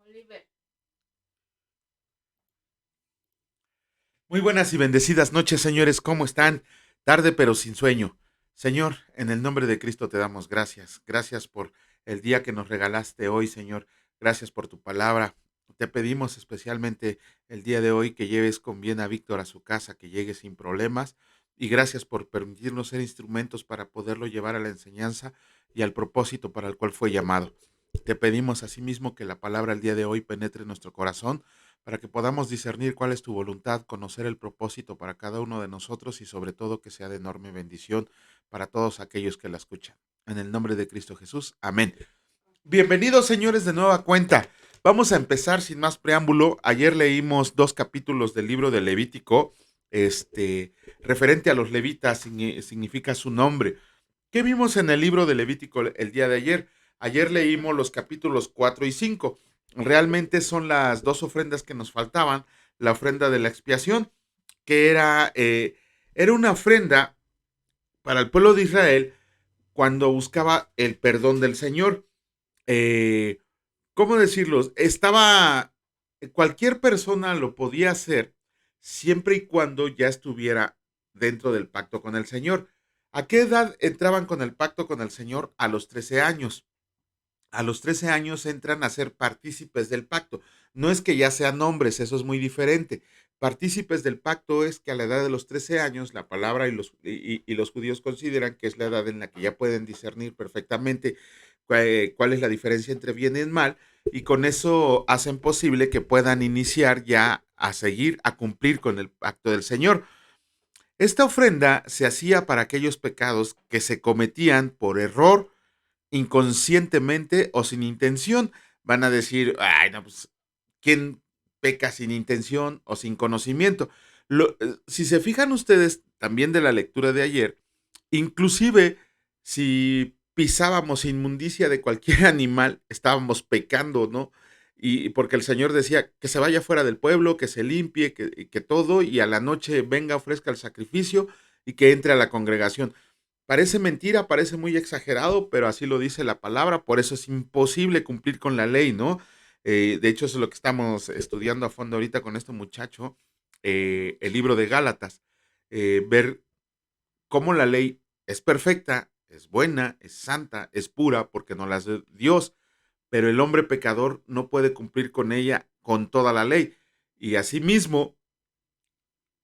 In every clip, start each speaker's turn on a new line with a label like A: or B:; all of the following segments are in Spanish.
A: Oliver.
B: Muy buenas y bendecidas noches, señores. ¿Cómo están? Tarde pero sin sueño. Señor, en el nombre de Cristo te damos gracias. Gracias por el día que nos regalaste hoy, Señor. Gracias por tu palabra. Te pedimos especialmente el día de hoy que lleves con bien a Víctor a su casa, que llegue sin problemas. Y gracias por permitirnos ser instrumentos para poderlo llevar a la enseñanza y al propósito para el cual fue llamado. Te pedimos asimismo que la palabra el día de hoy penetre en nuestro corazón para que podamos discernir cuál es tu voluntad, conocer el propósito para cada uno de nosotros y sobre todo que sea de enorme bendición para todos aquellos que la escuchan. En el nombre de Cristo Jesús, amén. Bienvenidos, señores, de nueva cuenta. Vamos a empezar sin más preámbulo. Ayer leímos 2 capítulos del libro de Levítico. Referente a los levitas significa su nombre. ¿Qué vimos en el libro de Levítico el día de ayer? Ayer leímos los capítulos 4 y 5. Realmente son las dos ofrendas que nos faltaban. La ofrenda de la expiación, que era una ofrenda para el pueblo de Israel cuando buscaba el perdón del Señor. Eh, ¿Cómo decirlo? Cualquier persona lo podía hacer siempre y cuando ya estuviera dentro del pacto con el Señor. ¿A qué edad entraban con el pacto con el Señor? A los 13 años. A los 13 años entran a ser partícipes del pacto. No es que ya sean hombres, eso es muy diferente. Partícipes del pacto es que a la edad de los 13 años, la palabra y los judíos consideran que es la edad en la que ya pueden discernir perfectamente cuál es la diferencia entre bien y mal, y con eso hacen posible que puedan iniciar ya a seguir, a cumplir con el pacto del Señor. Esta ofrenda se hacía para aquellos pecados que se cometían por error, inconscientemente o sin intención. Van a decir, ay, no, pues, ¿quién peca sin intención o sin conocimiento? Si se fijan ustedes también de la lectura de ayer, inclusive si pisábamos inmundicia de cualquier animal, estábamos pecando, ¿no? Y porque el Señor decía que se vaya fuera del pueblo, que se limpie, que todo, y a la noche venga, ofrezca el sacrificio y que entre a la congregación. Parece mentira, parece muy exagerado, pero así lo dice la palabra, por eso es imposible cumplir con la ley, ¿no? De hecho, eso es lo que estamos estudiando a fondo ahorita con este muchacho, el libro de Gálatas, ver cómo la ley es perfecta, es buena, es santa, es pura, porque no la hace Dios, pero el hombre pecador no puede cumplir con ella con toda la ley. Y asimismo,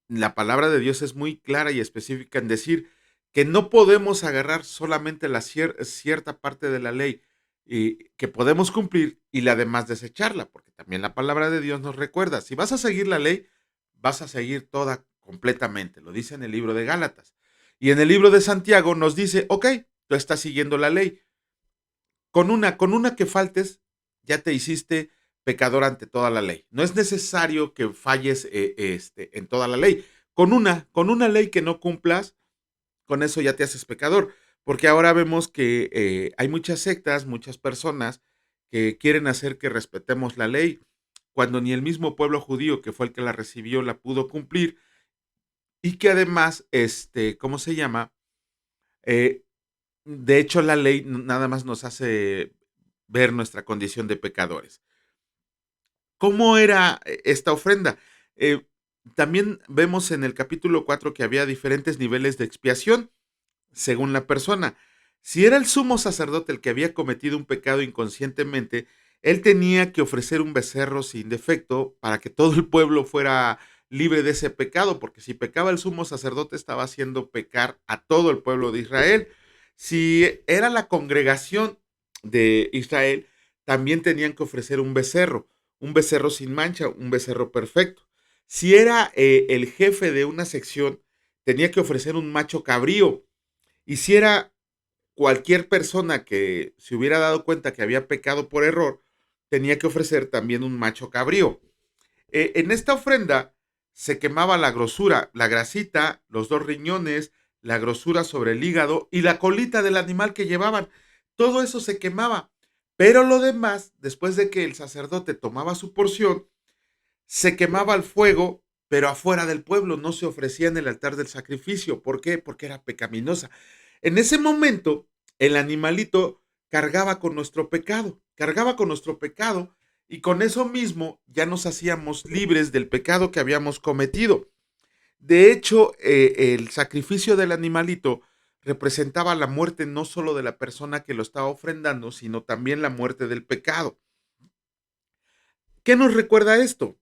B: la palabra de Dios es muy clara y específica en decir que no podemos agarrar solamente cierta parte de la ley y que podemos cumplir y la demás desecharla, porque también la palabra de Dios nos recuerda, si vas a seguir la ley, vas a seguir toda completamente, lo dice en el libro de Gálatas. Y en el libro de Santiago nos dice, ok, tú estás siguiendo la ley, con una que faltes, ya te hiciste pecador ante toda la ley. No es necesario que falles en toda la ley. Con una ley que no cumplas, con eso ya te haces pecador. Porque ahora vemos que hay muchas sectas, muchas personas que quieren hacer que respetemos la ley, cuando ni el mismo pueblo judío, que fue el que la recibió, la pudo cumplir, y que además, ¿cómo se llama? Eh, de hecho, la ley nada más nos hace ver nuestra condición de pecadores. ¿Cómo era esta ofrenda? Eh, También vemos en el capítulo 4 que había diferentes niveles de expiación según la persona. Si era el sumo sacerdote el que había cometido un pecado inconscientemente, él tenía que ofrecer un becerro sin defecto para que todo el pueblo fuera libre de ese pecado, porque si pecaba el sumo sacerdote estaba haciendo pecar a todo el pueblo de Israel. Si era la congregación de Israel, también tenían que ofrecer un becerro sin mancha, un becerro perfecto. Si era el jefe de una sección, tenía que ofrecer un macho cabrío. Y si era cualquier persona que se hubiera dado cuenta que había pecado por error, tenía que ofrecer también un macho cabrío. En esta ofrenda se quemaba la grosura, la grasita, los dos riñones, la grosura sobre el hígado y la colita del animal que llevaban. Todo eso se quemaba. Pero lo demás, después de que el sacerdote tomaba su porción, se quemaba al fuego, pero afuera del pueblo, no se ofrecía en el altar del sacrificio. ¿Por qué? Porque era pecaminosa. En ese momento, el animalito cargaba con nuestro pecado y con eso mismo ya nos hacíamos libres del pecado que habíamos cometido. De hecho, el sacrificio del animalito representaba la muerte no solo de la persona que lo estaba ofrendando, sino también la muerte del pecado. ¿Qué nos recuerda esto?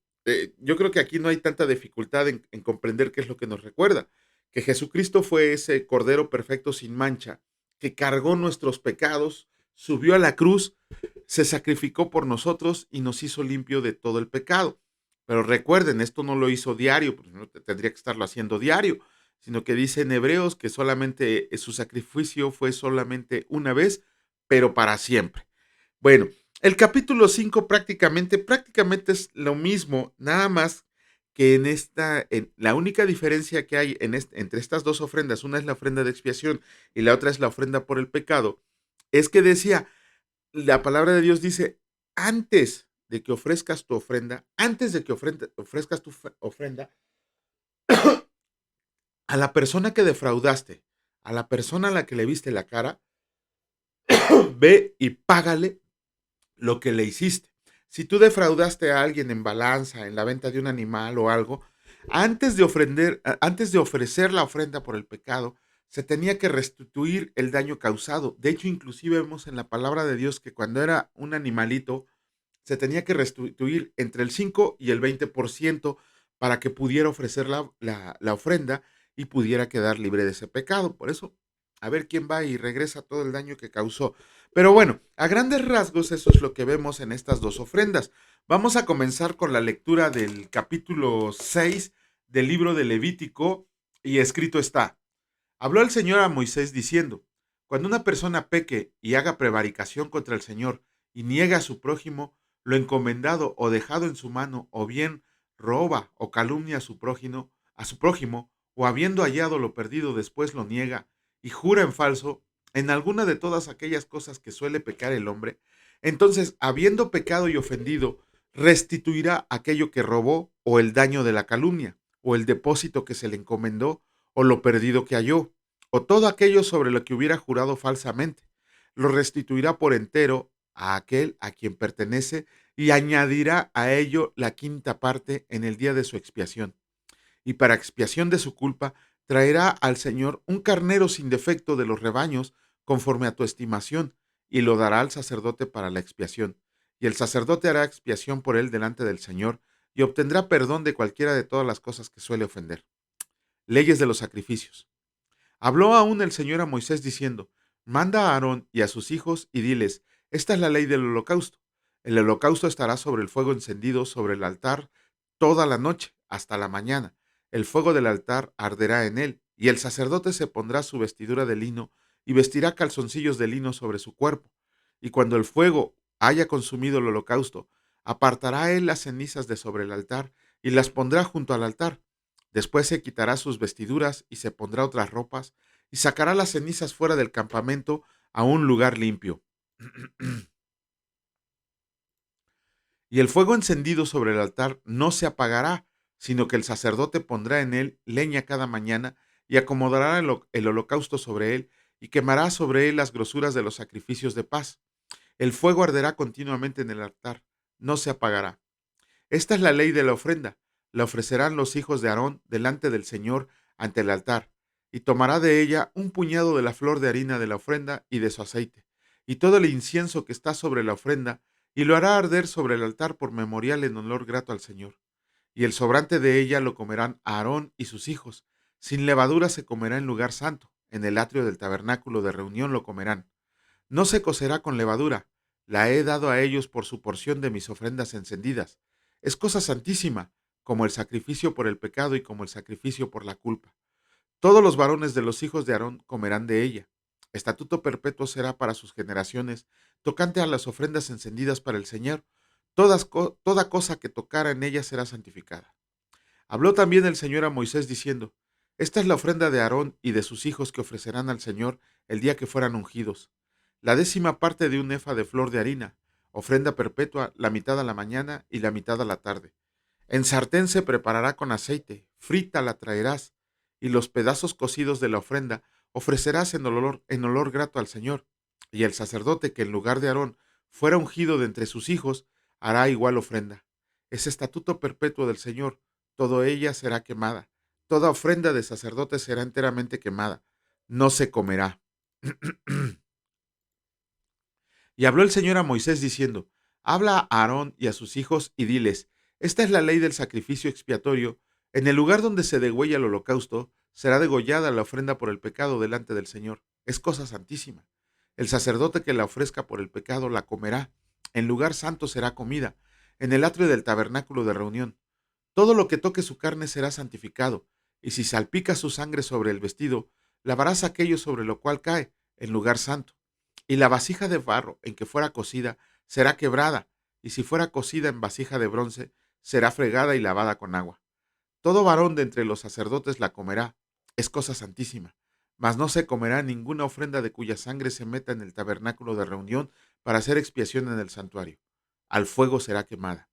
B: Yo creo que aquí no hay tanta dificultad en comprender qué es lo que nos recuerda. Que Jesucristo fue ese Cordero perfecto sin mancha, que cargó nuestros pecados, subió a la cruz, se sacrificó por nosotros y nos hizo limpio de todo el pecado. Pero recuerden, esto no lo hizo diario, pues no tendría que estarlo haciendo diario, sino que dice en Hebreos que solamente su sacrificio fue solamente una vez, pero para siempre. Bueno, el capítulo 5 prácticamente es lo mismo, nada más que la única diferencia que hay entre estas dos ofrendas, una es la ofrenda de expiación y la otra es la ofrenda por el pecado, es que decía, la palabra de Dios dice, antes de que ofrezcas tu ofrenda, antes de que ofrezcas tu ofrenda, a la persona que defraudaste, a la persona a la que le viste la cara, ve y págale lo que le hiciste. Si tú defraudaste a alguien en balanza, en la venta de un animal o algo, antes de ofrecer la ofrenda por el pecado, se tenía que restituir el daño causado. De hecho, inclusive vemos en la palabra de Dios que cuando era un animalito, se tenía que restituir entre el 5 y el 20% para que pudiera ofrecer la ofrenda y pudiera quedar libre de ese pecado. Por eso, a ver quién va y regresa todo el daño que causó. Pero bueno, a grandes rasgos eso es lo que vemos en estas dos ofrendas. Vamos a comenzar con la lectura del capítulo 6 del libro de Levítico y escrito está. Habló el Señor a Moisés diciendo, cuando una persona peque y haga prevaricación contra el Señor y niega a su prójimo, lo encomendado o dejado en su mano, o bien roba o calumnia a su prójimo, o habiendo hallado lo perdido después lo niega y jura en falso, en alguna de todas aquellas cosas que suele pecar el hombre, entonces, habiendo pecado y ofendido, restituirá aquello que robó, o el daño de la calumnia, o el depósito que se le encomendó, o lo perdido que halló, o todo aquello sobre lo que hubiera jurado falsamente. Lo restituirá por entero a aquel a quien pertenece y añadirá a ello la quinta parte en el día de su expiación. Y para expiación de su culpa, traerá al Señor un carnero sin defecto de los rebaños, conforme a tu estimación, y lo dará al sacerdote para la expiación. Y el sacerdote hará expiación por él delante del Señor, y obtendrá perdón de cualquiera de todas las cosas que suele ofender. Leyes de los sacrificios. Habló aún el Señor a Moisés diciendo, manda a Aarón y a sus hijos y diles, esta es la ley del holocausto. El holocausto estará sobre el fuego encendido sobre el altar toda la noche hasta la mañana. El fuego del altar arderá en él, y el sacerdote se pondrá su vestidura de lino y vestirá calzoncillos de lino sobre su cuerpo. Y cuando el fuego haya consumido el holocausto, apartará él las cenizas de sobre el altar y las pondrá junto al altar. Después se quitará sus vestiduras y se pondrá otras ropas y sacará las cenizas fuera del campamento a un lugar limpio. Y el fuego encendido sobre el altar no se apagará, sino que el sacerdote pondrá en él leña cada mañana y acomodará el holocausto sobre él y quemará sobre él las grosuras de los sacrificios de paz. El fuego arderá continuamente en el altar, no se apagará. Esta es la ley de la ofrenda. La ofrecerán los hijos de Aarón delante del Señor ante el altar, y tomará de ella un puñado de la flor de harina de la ofrenda y de su aceite, y todo el incienso que está sobre la ofrenda, y lo hará arder sobre el altar por memorial en olor grato al Señor. Y el sobrante de ella lo comerán Aarón y sus hijos. Sin levadura se comerá en lugar santo, en el atrio del tabernáculo de reunión lo comerán. No se cocerá con levadura, la he dado a ellos por su porción de mis ofrendas encendidas. Es cosa santísima, como el sacrificio por el pecado y como el sacrificio por la culpa. Todos los varones de los hijos de Aarón comerán de ella. Estatuto perpetuo será para sus generaciones, tocante a las ofrendas encendidas para el Señor. Toda cosa que tocara en ella será santificada. Habló también el Señor a Moisés diciendo, esta es la ofrenda de Aarón y de sus hijos que ofrecerán al Señor el día que fueran ungidos. La 10ª parte de un efa de flor de harina, ofrenda perpetua, la mitad a la mañana y la mitad a la tarde. En sartén se preparará con aceite, frita la traerás, y los pedazos cocidos de la ofrenda ofrecerás en olor grato al Señor. Y el sacerdote que en lugar de Aarón fuera ungido de entre sus hijos, hará igual ofrenda. Es estatuto perpetuo del Señor, toda ella será quemada. Toda ofrenda de sacerdote será enteramente quemada, no se comerá. Y habló el Señor a Moisés diciendo, habla a Aarón y a sus hijos y diles, esta es la ley del sacrificio expiatorio. En el lugar donde se degüella el holocausto, será degollada la ofrenda por el pecado delante del Señor. Es cosa santísima. El sacerdote que la ofrezca por el pecado la comerá. En lugar santo será comida, en el atrio del tabernáculo de reunión. Todo lo que toque su carne será santificado, y si salpica su sangre sobre el vestido, lavarás aquello sobre lo cual cae, en lugar santo. Y la vasija de barro en que fuera cocida será quebrada, y si fuera cocida en vasija de bronce, será fregada y lavada con agua. Todo varón de entre los sacerdotes la comerá, es cosa santísima, mas no se comerá ninguna ofrenda de cuya sangre se meta en el tabernáculo de reunión para hacer expiación en el santuario. Al fuego será quemada.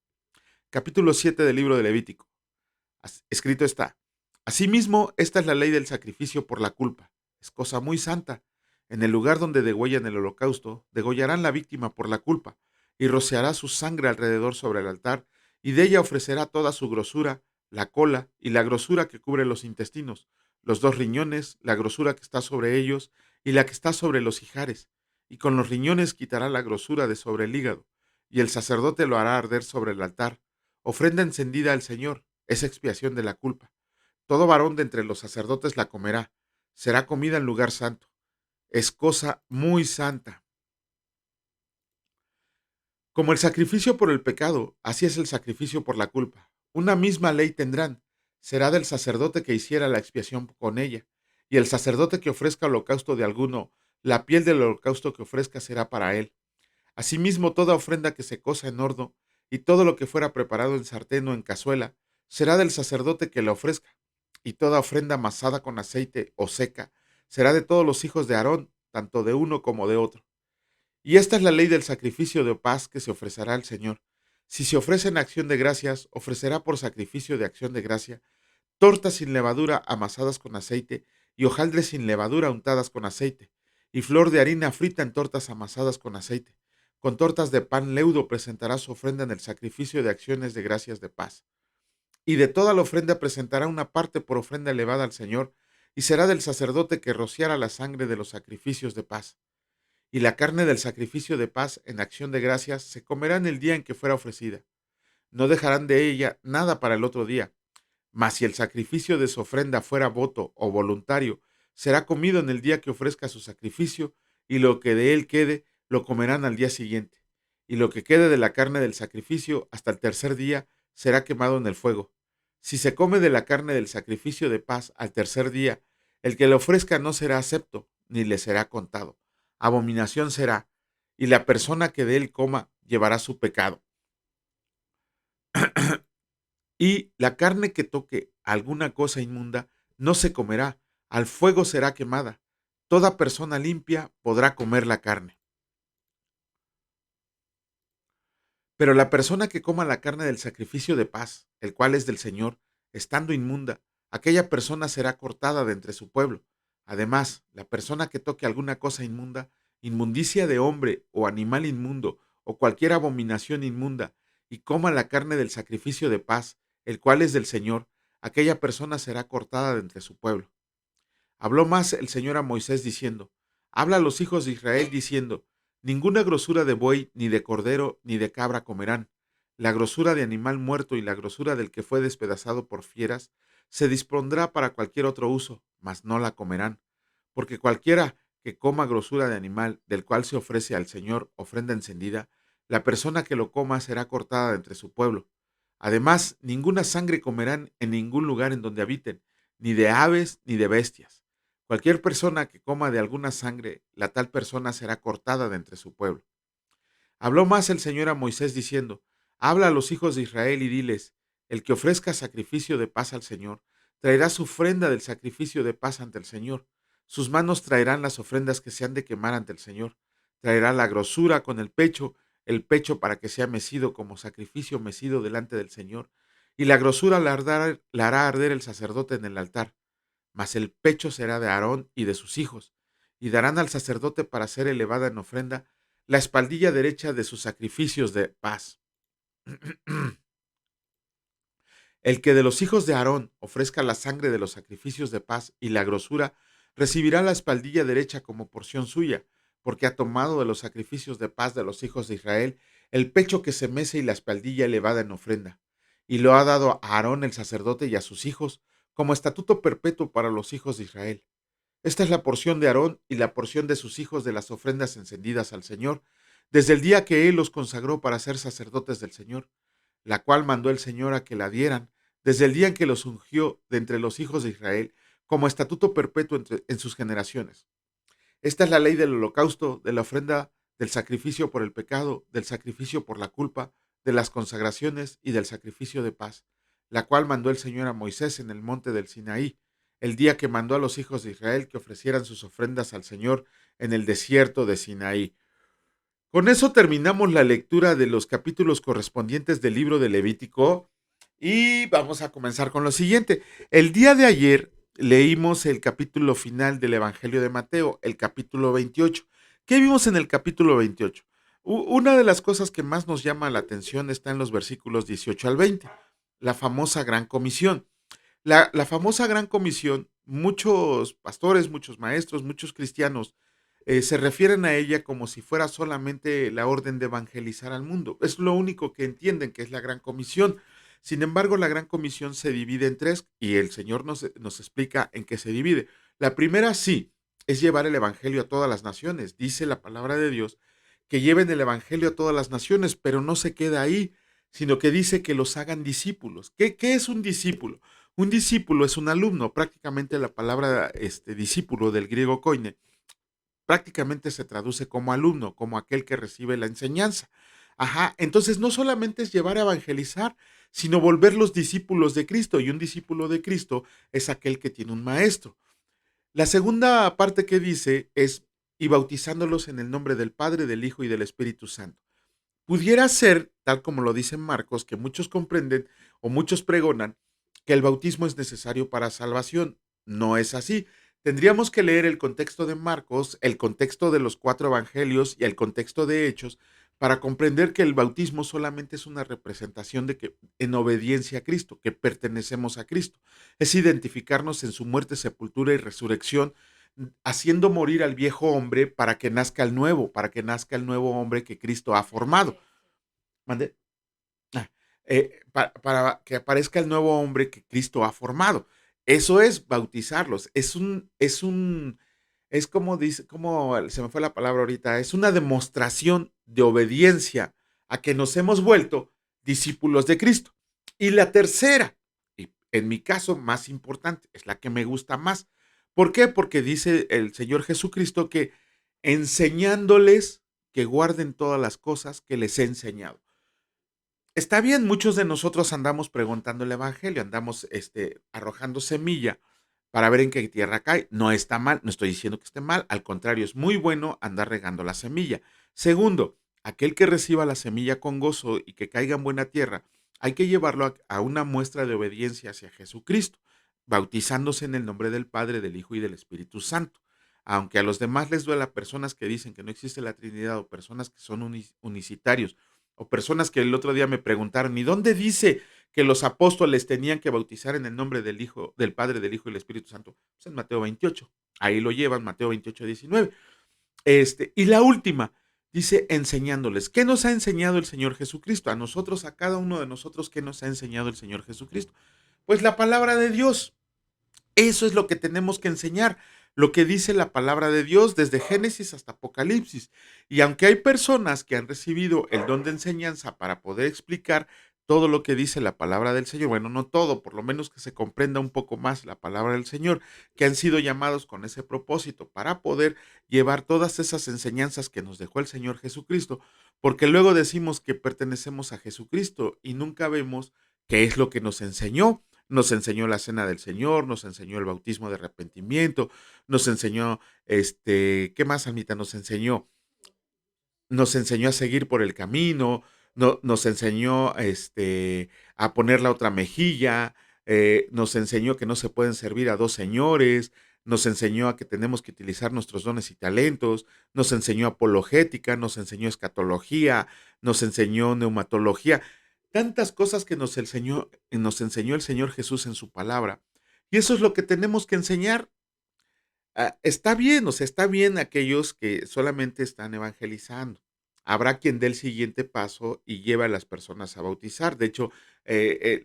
B: Capítulo 7 del libro de Levítico. Escrito está: Asimismo, esta es la ley del sacrificio por la culpa. Es cosa muy santa. En el lugar donde degüellan el holocausto, degollarán la víctima por la culpa, y rociará su sangre alrededor sobre el altar, y de ella ofrecerá toda su grosura, la cola y la grosura que cubre los intestinos, los dos riñones, la grosura que está sobre ellos, y la que está sobre los ijares, y con los riñones quitará la grosura de sobre el hígado, y el sacerdote lo hará arder sobre el altar, ofrenda encendida al Señor, es expiación de la culpa. Todo varón de entre los sacerdotes la comerá, será comida en lugar santo, es cosa muy santa. Como el sacrificio por el pecado, así es el sacrificio por la culpa. Una misma ley tendrán, será del sacerdote que hiciera la expiación con ella, y el sacerdote que ofrezca holocausto de alguno, la piel del holocausto que ofrezca será para él. Asimismo, toda ofrenda que se cosa en horno, y todo lo que fuera preparado en sartén o en cazuela, será del sacerdote que la ofrezca. Y toda ofrenda amasada con aceite o seca, será de todos los hijos de Aarón, tanto de uno como de otro. Y esta es la ley del sacrificio de paz que se ofrecerá al Señor. Si se ofrece en acción de gracias, ofrecerá por sacrificio de acción de gracia tortas sin levadura amasadas con aceite y hojaldres sin levadura untadas con aceite, y flor de harina frita en tortas amasadas con aceite. Con tortas de pan leudo presentará su ofrenda en el sacrificio de acciones de gracias de paz. Y de toda la ofrenda presentará una parte por ofrenda elevada al Señor, y será del sacerdote que rociara la sangre de los sacrificios de paz. Y la carne del sacrificio de paz en acción de gracias se comerá en el día en que fuera ofrecida. No dejarán de ella nada para el otro día. Mas si el sacrificio de su ofrenda fuera voto o voluntario, será comido en el día que ofrezca su sacrificio, y lo que de él quede lo comerán al día siguiente. Y lo que quede de la carne del sacrificio hasta el tercer día será quemado en el fuego. Si se come de la carne del sacrificio de paz al tercer día, el que le ofrezca no será acepto, ni le será contado. Abominación será, y la persona que de él coma llevará su pecado. Y la carne que toque alguna cosa inmunda no se comerá, al fuego será quemada. Toda persona limpia podrá comer la carne. Pero la persona que coma la carne del sacrificio de paz, el cual es del Señor, estando inmunda, aquella persona será cortada de entre su pueblo. Además, la persona que toque alguna cosa inmunda, inmundicia de hombre o animal inmundo, o cualquier abominación inmunda, y coma la carne del sacrificio de paz, el cual es del Señor, aquella persona será cortada de entre su pueblo. Habló más el Señor a Moisés diciendo, habla a los hijos de Israel diciendo, ninguna grosura de buey, ni de cordero, ni de cabra comerán. La grosura de animal muerto y la grosura del que fue despedazado por fieras se dispondrá para cualquier otro uso, mas no la comerán. Porque cualquiera que coma grosura de animal del cual se ofrece al Señor ofrenda encendida, la persona que lo coma será cortada de entre su pueblo. Además, ninguna sangre comerán en ningún lugar en donde habiten, ni de aves ni de bestias. Cualquier persona que coma de alguna sangre, la tal persona será cortada de entre su pueblo. Habló más el Señor a Moisés diciendo, habla a los hijos de Israel y diles, el que ofrezca sacrificio de paz al Señor, traerá su ofrenda del sacrificio de paz ante el Señor. Sus manos traerán las ofrendas que se han de quemar ante el Señor. Traerá la grosura con el pecho para que sea mecido como sacrificio mecido delante del Señor. Y la grosura la hará arder el sacerdote en el altar, mas el pecho será de Aarón y de sus hijos, y darán al sacerdote para ser elevada en ofrenda la espaldilla derecha de sus sacrificios de paz. El que de los hijos de Aarón ofrezca la sangre de los sacrificios de paz y la grosura, recibirá la espaldilla derecha como porción suya, porque ha tomado de los sacrificios de paz de los hijos de Israel el pecho que se mece y la espaldilla elevada en ofrenda. Y lo ha dado a Aarón el sacerdote y a sus hijos, como estatuto perpetuo para los hijos de Israel. Esta es la porción de Aarón y la porción de sus hijos de las ofrendas encendidas al Señor, desde el día que él los consagró para ser sacerdotes del Señor, la cual mandó el Señor a que la dieran, desde el día en que los ungió de entre los hijos de Israel, como estatuto perpetuo en sus generaciones. Esta es la ley del holocausto, de la ofrenda, del sacrificio por el pecado, del sacrificio por la culpa, de las consagraciones y del sacrificio de paz, la cual mandó el Señor a Moisés en el monte del Sinaí, el día que mandó a los hijos de Israel que ofrecieran sus ofrendas al Señor en el desierto de Sinaí. Con eso terminamos la lectura de los capítulos correspondientes del libro de Levítico y vamos a comenzar con lo siguiente. El día de ayer leímos el capítulo final del Evangelio de Mateo, el capítulo 28. ¿Qué vimos en el capítulo 28? Una de las cosas que más nos llama la atención está en los versículos 18 al 20, la famosa Gran Comisión. La famosa Gran Comisión, muchos pastores, muchos maestros, muchos cristianos se refieren a ella como si fuera solamente la orden de evangelizar al mundo. Es lo único que entienden que es la Gran Comisión. Sin embargo, la Gran Comisión se divide en tres y el Señor nos explica en qué se divide. La primera, sí, es llevar el Evangelio a todas las naciones. Dice la palabra de Dios que lleven el Evangelio a todas las naciones, pero no se queda ahí, sino que dice que los hagan discípulos. ¿Qué es un discípulo? Un discípulo es un alumno, prácticamente la palabra discípulo del griego koine prácticamente se traduce como alumno, como aquel que recibe la enseñanza. Ajá, entonces no solamente es llevar a evangelizar, sino volver los discípulos de Cristo, y un discípulo de Cristo es aquel que tiene un maestro. La segunda parte que dice es, y bautizándolos en el nombre del Padre, del Hijo y del Espíritu Santo. Pudiera ser, tal como lo dice Marcos, que muchos comprenden o muchos pregonan que el bautismo es necesario para salvación. No es así. Tendríamos que leer el contexto de Marcos, el contexto de los cuatro evangelios y el contexto de Hechos para comprender que el bautismo solamente es una representación de que en obediencia a Cristo, que pertenecemos a Cristo. Es identificarnos en su muerte, sepultura y resurrección, haciendo morir al viejo hombre para que nazca el nuevo hombre que Cristo ha formado. ¿Mande? Ah, para que aparezca el nuevo hombre que Cristo ha formado. Eso es bautizarlos. Es como dice, como se me fue la palabra ahorita, es una demostración de obediencia a que nos hemos vuelto discípulos de Cristo. Y la tercera, y en mi caso más importante, es la que me gusta más. ¿Por qué? Porque dice el Señor Jesucristo que enseñándoles que guarden todas las cosas que les he enseñado. Está bien, muchos de nosotros andamos preguntando el evangelio, andamos arrojando semilla para ver en qué tierra cae. No está mal, no estoy diciendo que esté mal, al contrario, es muy bueno andar regando la semilla. Segundo, aquel que reciba la semilla con gozo y que caiga en buena tierra, hay que llevarlo a una muestra de obediencia hacia Jesucristo, bautizándose en el nombre del Padre, del Hijo y del Espíritu Santo. Aunque a los demás les duela, personas que dicen que no existe la Trinidad o personas que son unicitarios o personas que el otro día me preguntaron, ¿y dónde dice que los apóstoles tenían que bautizar en el nombre del Hijo, del Padre, del Hijo y del Espíritu Santo? Pues en Mateo 28. Ahí lo llevan, Mateo 28, 19. Y la última, dice enseñándoles. ¿Qué nos ha enseñado el Señor Jesucristo? A nosotros, a cada uno de nosotros, ¿qué nos ha enseñado el Señor Jesucristo? Pues la palabra de Dios. Eso es lo que tenemos que enseñar, lo que dice la palabra de Dios desde Génesis hasta Apocalipsis. Y aunque hay personas que han recibido el don de enseñanza para poder explicar todo lo que dice la palabra del Señor, bueno, no todo, por lo menos que se comprenda un poco más la palabra del Señor, que han sido llamados con ese propósito para poder llevar todas esas enseñanzas que nos dejó el Señor Jesucristo, porque luego decimos que pertenecemos a Jesucristo y nunca vemos qué es lo que nos enseñó la cena del Señor, nos enseñó el bautismo de arrepentimiento, nos enseñó, ¿qué más, Almita? Nos enseñó a seguir por el camino, nos enseñó, a poner la otra mejilla, nos enseñó que no se pueden servir a dos señores, nos enseñó a que tenemos que utilizar nuestros dones y talentos, nos enseñó apologética, nos enseñó escatología, nos enseñó neumatología. Tantas cosas que nos enseñó el Señor Jesús en su palabra. Y eso es lo que tenemos que enseñar. Está bien, o sea, está bien aquellos que solamente están evangelizando. Habrá quien dé el siguiente paso y lleve a las personas a bautizar. De hecho,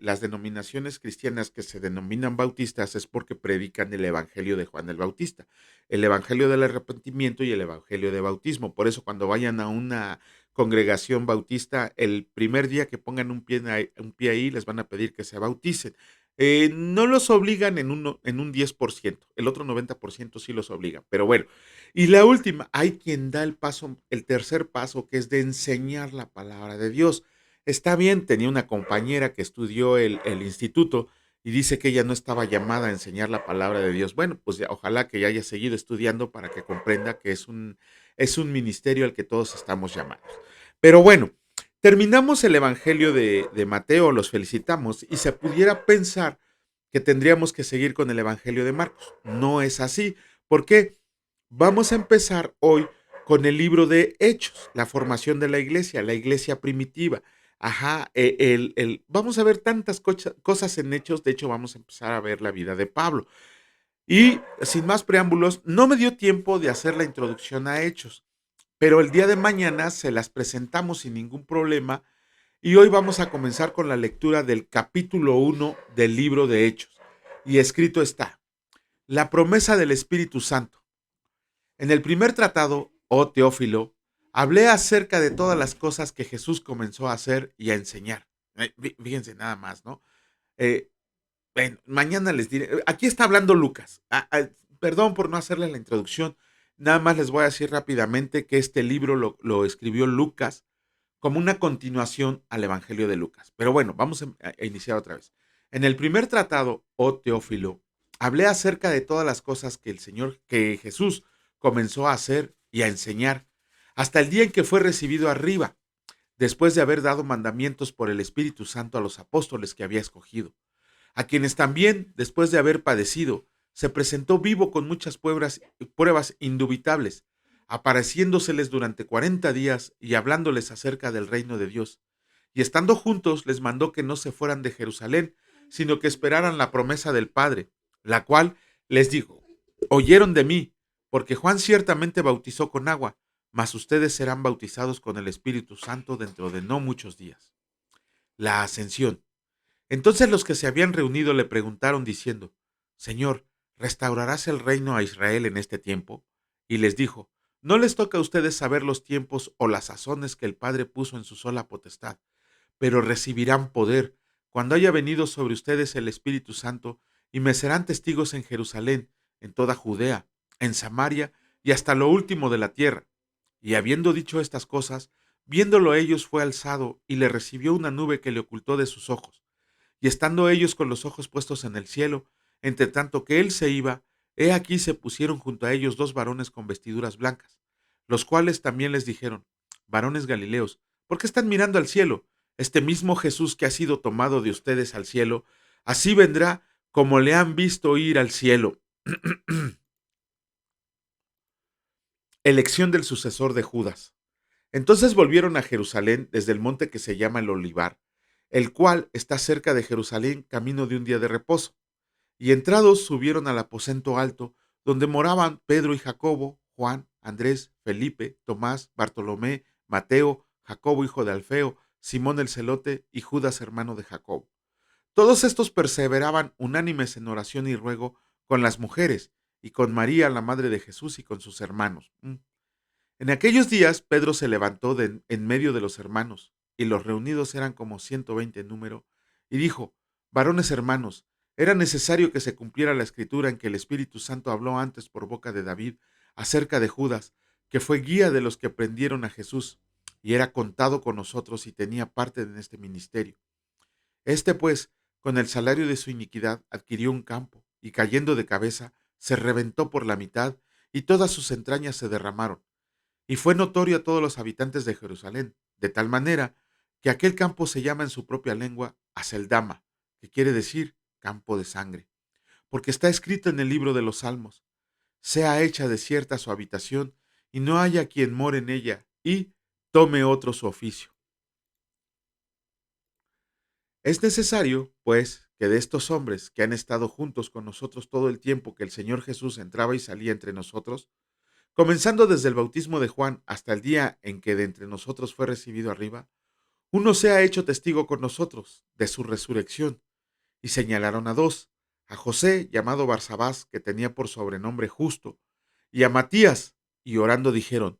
B: las denominaciones cristianas que se denominan bautistas es porque predican el evangelio de Juan el Bautista, el evangelio del arrepentimiento y el evangelio de bautismo. Por eso, cuando vayan a una congregación bautista, el primer día que pongan un pie ahí, les van a pedir que se bauticen. No los obligan en un 10%, el otro 90% sí los obligan, pero bueno. Y la última, hay quien da el paso, el tercer paso, que es de enseñar la palabra de Dios. Está bien, tenía una compañera que estudió el instituto y dice que ella no estaba llamada a enseñar la palabra de Dios. Bueno, pues ya, ojalá que ya haya seguido estudiando para que comprenda que es un ministerio al que todos estamos llamados. Pero bueno, terminamos el Evangelio de Mateo, los felicitamos y se pudiera pensar que tendríamos que seguir con el Evangelio de Marcos. No es así. ¿Por qué? Vamos a empezar hoy con el libro de Hechos, la formación de la iglesia primitiva. Ajá, vamos a ver tantas cosas en Hechos, de hecho vamos a empezar a ver la vida de Pablo. Y sin más preámbulos, no me dio tiempo de hacer la introducción a Hechos, pero el día de mañana se las presentamos sin ningún problema y hoy vamos a comenzar con la lectura del capítulo 1 del libro de Hechos. Y escrito está, la promesa del Espíritu Santo. En el primer tratado, oh Teófilo, hablé acerca de todas las cosas que Jesús comenzó a hacer y a enseñar. Fíjense nada más, ¿no? Eh, bueno, mañana les diré. Aquí está hablando Lucas. Perdón por no hacerles la introducción. Nada más les voy a decir rápidamente que este libro lo escribió Lucas como una continuación al Evangelio de Lucas. Pero bueno, vamos a iniciar otra vez. En el primer tratado, oh Teófilo, hablé acerca de todas las cosas que Jesús comenzó a hacer y a enseñar, hasta el día en que fue recibido arriba, después de haber dado mandamientos por el Espíritu Santo a los apóstoles que había escogido, a quienes también, después de haber padecido, se presentó vivo con muchas pruebas indubitables, apareciéndoseles durante 40 días y hablándoles acerca del reino de Dios. Y estando juntos, les mandó que no se fueran de Jerusalén, sino que esperaran la promesa del Padre, la cual les dijo, oyeron de mí, porque Juan ciertamente bautizó con agua, mas ustedes serán bautizados con el Espíritu Santo dentro de no muchos días. La ascensión. Entonces los que se habían reunido le preguntaron diciendo, Señor, ¿restaurarás el reino a Israel en este tiempo? Y les dijo, no les toca a ustedes saber los tiempos o las sazones que el Padre puso en su sola potestad, pero recibirán poder cuando haya venido sobre ustedes el Espíritu Santo y me serán testigos en Jerusalén, en toda Judea, en Samaria y hasta lo último de la tierra. Y habiendo dicho estas cosas, viéndolo ellos fue alzado y le recibió una nube que le ocultó de sus ojos. Y estando ellos con los ojos puestos en el cielo, entre tanto que él se iba, he aquí se pusieron junto a ellos dos varones con vestiduras blancas, los cuales también les dijeron, varones Galileos, ¿por qué están mirando al cielo? Este mismo Jesús que ha sido tomado de ustedes al cielo, así vendrá como le han visto ir al cielo. Elección del sucesor de Judas. Entonces volvieron a Jerusalén desde el monte que se llama el Olivar, el cual está cerca de Jerusalén, camino de un día de reposo. Y entrados subieron al aposento alto, donde moraban Pedro y Jacobo, Juan, Andrés, Felipe, Tomás, Bartolomé, Mateo, Jacobo hijo de Alfeo, Simón el celote y Judas hermano de Jacobo. Todos estos perseveraban unánimes en oración y ruego con las mujeres, y con María, la madre de Jesús, y con sus hermanos. En aquellos días Pedro se levantó en medio de los hermanos, y los reunidos eran como 120 en número, y dijo, varones hermanos, era necesario que se cumpliera la escritura en que el Espíritu Santo habló antes por boca de David acerca de Judas, que fue guía de los que prendieron a Jesús, y era contado con nosotros y tenía parte en este ministerio. Este pues, con el salario de su iniquidad, adquirió un campo, y cayendo de cabeza, se reventó por la mitad, y todas sus entrañas se derramaron. Y fue notorio a todos los habitantes de Jerusalén, de tal manera que aquel campo se llama en su propia lengua Aceldama, que quiere decir campo de sangre, porque está escrito en el libro de los Salmos, sea hecha desierta su habitación, y no haya quien more en ella, y tome otro su oficio. Es necesario, pues, que de estos hombres que han estado juntos con nosotros todo el tiempo que el Señor Jesús entraba y salía entre nosotros, comenzando desde el bautismo de Juan hasta el día en que de entre nosotros fue recibido arriba, uno se ha hecho testigo con nosotros de su resurrección. Y señalaron a dos, a José, llamado Barsabás, que tenía por sobrenombre Justo, y a Matías, y orando dijeron: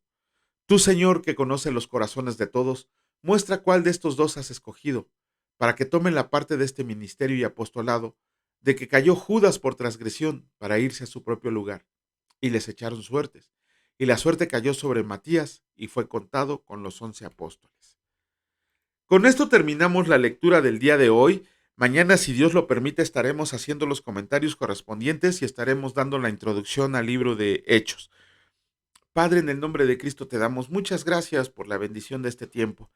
B: Tú, Señor, que conoces los corazones de todos, muestra cuál de estos dos has escogido, para que tomen la parte de este ministerio y apostolado, de que cayó Judas por transgresión para irse a su propio lugar. Y les echaron suertes. Y la suerte cayó sobre Matías y fue contado con los 11 apóstoles. Con esto terminamos la lectura del día de hoy. Mañana, si Dios lo permite, estaremos haciendo los comentarios correspondientes y estaremos dando la introducción al libro de Hechos. Padre, en el nombre de Cristo te damos muchas gracias por la bendición de este tiempo.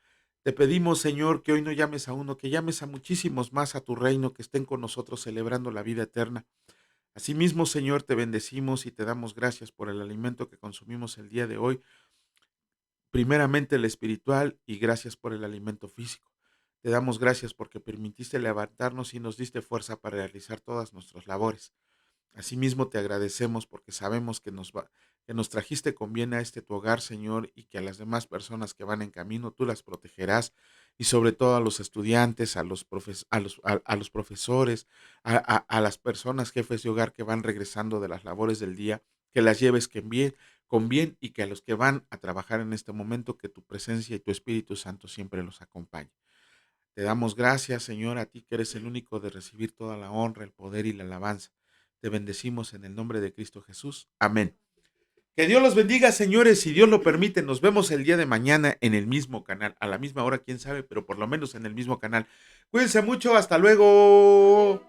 B: Te pedimos, Señor, que hoy no llames a uno, que llames a muchísimos más a tu reino, que estén con nosotros celebrando la vida eterna. Asimismo, Señor, te bendecimos y te damos gracias por el alimento que consumimos el día de hoy, primeramente el espiritual, y gracias por el alimento físico. Te damos gracias porque permitiste levantarnos y nos diste fuerza para realizar todas nuestras labores. Asimismo te agradecemos porque sabemos que nos trajiste con bien a este tu hogar, Señor, y que a las demás personas que van en camino tú las protegerás, y sobre todo a los estudiantes, a los profesores, a las personas jefes de hogar que van regresando de las labores del día, que las lleves con bien, y que a los que van a trabajar en este momento, que tu presencia y tu Espíritu Santo siempre los acompañe. Te damos gracias, Señor, a ti que eres el único de recibir toda la honra, el poder y la alabanza. Te bendecimos en el nombre de Cristo Jesús. Amén. Que Dios los bendiga, señores. Si Dios lo permite, nos vemos el día de mañana en el mismo canal. A la misma hora, quién sabe, pero por lo menos en el mismo canal. Cuídense mucho. Hasta luego.